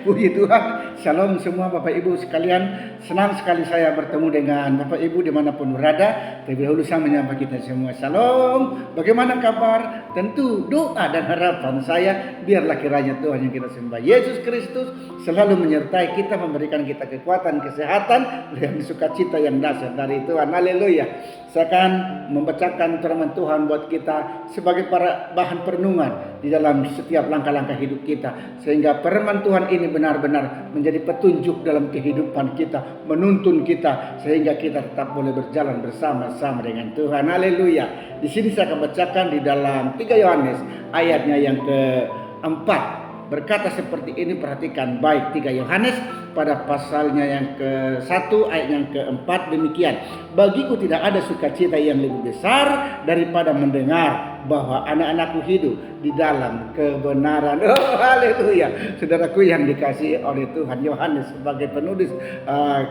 Puji Tuhan. Shalom semua Bapak Ibu sekalian. Senang sekali saya bertemu dengan Bapak Ibu dimanapun berada. Terlebih dahulu saya menyapa kita semua. Shalom. Bagaimana kabar? Tentu doa dan harapan saya biarlah kiranya Tuhan yang kita sembah, Yesus Kristus, selalu menyertai kita, memberikan kita kekuatan, kesehatan, dan sukacita yang dasar dari Tuhan. Haleluya. Saya akan membacakan firman Tuhan buat kita sebagai para bahan perenungan di dalam setiap langkah-langkah hidup kita, sehingga firman Tuhan ini benar-benar menjadi petunjuk dalam kehidupan kita, menuntun kita sehingga kita tetap boleh berjalan bersama-sama dengan Tuhan. Haleluya. Di sini saya akan bacakan di dalam 3 Yohanes ayatnya yang keempat. Berkata seperti ini, perhatikan baik 3 Yohanes pada pasalnya yang ke-1 ayat yang ke-4 demikian. Bagiku tidak ada sukacita yang lebih besar daripada mendengar bahwa anak-anakku hidup di dalam kebenaran. Oh haleluya. Saudaraku yang dikasihi oleh Tuhan, Yohanes sebagai penulis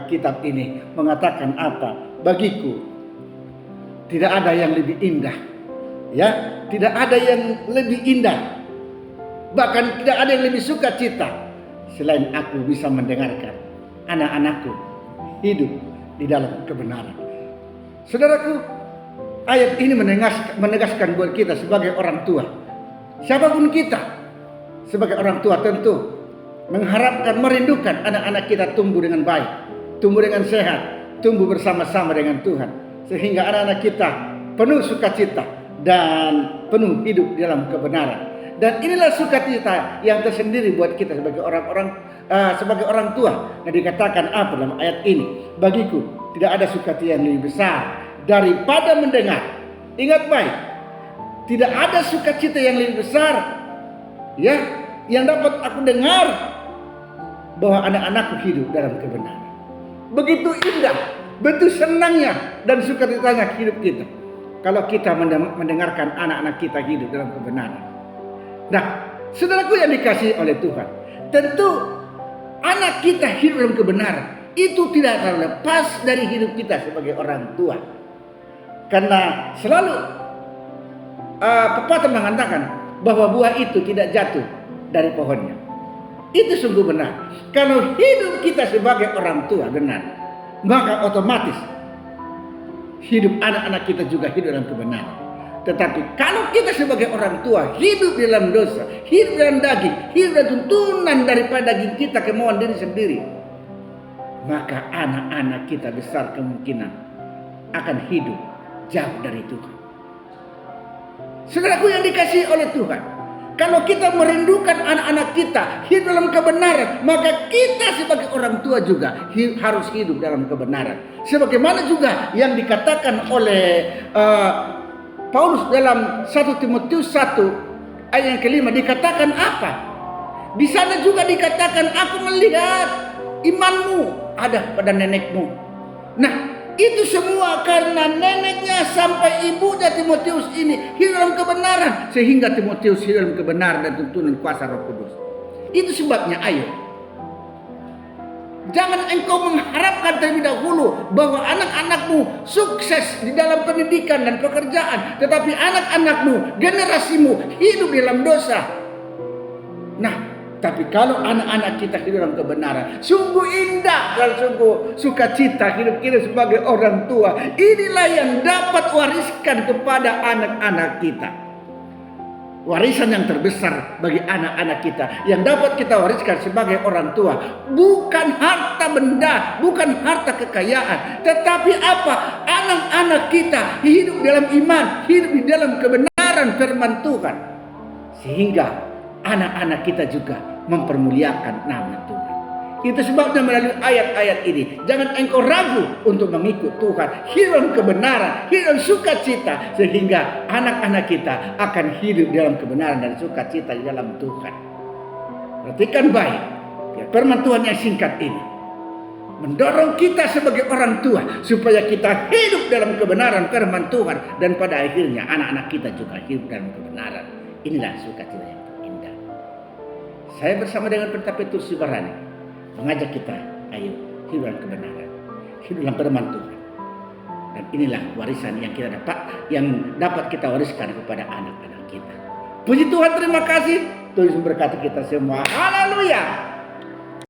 kitab ini mengatakan apa? Bagiku tidak ada yang lebih indah. Ya, tidak ada yang lebih indah. Bahkan tidak ada yang lebih sukacita selain aku bisa mendengarkan anak-anakku hidup di dalam kebenaran. Saudaraku, ayat ini menegaskan buat kita sebagai orang tua. Siapapun kita sebagai orang tua tentu mengharapkan, merindukan anak-anak kita tumbuh dengan baik, tumbuh dengan sehat, tumbuh bersama-sama dengan Tuhan, sehingga anak-anak kita penuh sukacita dan penuh hidup di dalam kebenaran. Dan inilah sukacita yang tersendiri buat kita sebagai sebagai orang tua. Yang dikatakan apa dalam ayat ini? Bagiku tidak ada sukacita yang lebih besar daripada mendengar. Ingat baik, tidak ada sukacita yang lebih besar ya yang dapat aku dengar bahwa anak-anakku hidup dalam kebenaran. Begitu indah, begitu senangnya dan sukacitanya hidup kita kalau kita mendengarkan anak-anak kita hidup dalam kebenaran. Nah, saudaraku yang dikasihi oleh Tuhan, tentu anak kita hidup dalam kebenaran itu tidak akan lepas dari hidup kita sebagai orang tua. Karena selalu pepatah mengatakan bahwa buah itu tidak jatuh dari pohonnya. Itu sungguh benar. Kalau hidup kita sebagai orang tua benar, maka otomatis hidup anak-anak kita juga hidup dalam kebenaran. Tetapi kalau kita sebagai orang tua hidup dalam dosa, hidup dalam daging, hidup dalam tuntunan daripada daging kita, kemauan diri sendiri, maka anak-anak kita besar kemungkinan akan hidup jauh dari Tuhan. Saudaraku yang dikasihi oleh Tuhan, kalau kita merindukan anak-anak kita hidup dalam kebenaran, maka kita sebagai orang tua juga harus hidup dalam kebenaran. Sebagaimana juga yang dikatakan oleh Paulus dalam 1 Timotius 1 ayat yang kelima, dikatakan apa? Di sana juga dikatakan, aku melihat imanmu ada pada nenekmu. Nah, itu semua karena neneknya sampai ibunya Timotius ini hidup dalam kebenaran, sehingga Timotius hidup dalam kebenaran dan tuntunan kuasa Roh Kudus. Itu sebabnya ayo, jangan engkau mengharapkan terlebih dahulu bahwa anak-anakmu sukses di dalam pendidikan dan pekerjaan, tetapi anak-anakmu, generasimu hidup dalam dosa. Nah, tapi kalau anak-anak kita hidup dalam kebenaran, sungguh indah dan sungguh sukacita hidup kita sebagai orang tua. Inilah yang dapat wariskan kepada anak-anak kita. Warisan yang terbesar bagi anak-anak kita yang dapat kita wariskan sebagai orang tua, bukan harta benda, bukan harta kekayaan, tetapi apa? Anak-anak kita hidup dalam iman, hidup di dalam kebenaran firman Tuhan, sehingga anak-anak kita juga mempermuliakan nama Tuhan. Itu sebabnya melalui ayat-ayat ini, jangan engkau ragu untuk mengikut Tuhan, hidup dalam kebenaran, hidup dalam sukacita, sehingga anak-anak kita akan hidup dalam kebenaran dan sukacita di dalam Tuhan. Perhatikan baik, ya, firman Tuhan yang singkat ini mendorong kita sebagai orang tua supaya kita hidup dalam kebenaran firman Tuhan, dan pada akhirnya anak-anak kita juga hidup dalam kebenaran. Inilah sukacita yang terindah. Saya bersama dengan Pendeta Petrus Sibarani mengajak kita, ayo hidup dalam kebenaran, hidup dalam firman Tuhan. Dan inilah warisan yang dapat kita wariskan kepada anak-anak kita. Puji Tuhan, terima kasih. Tuhan memberkati kita semua. Haleluya.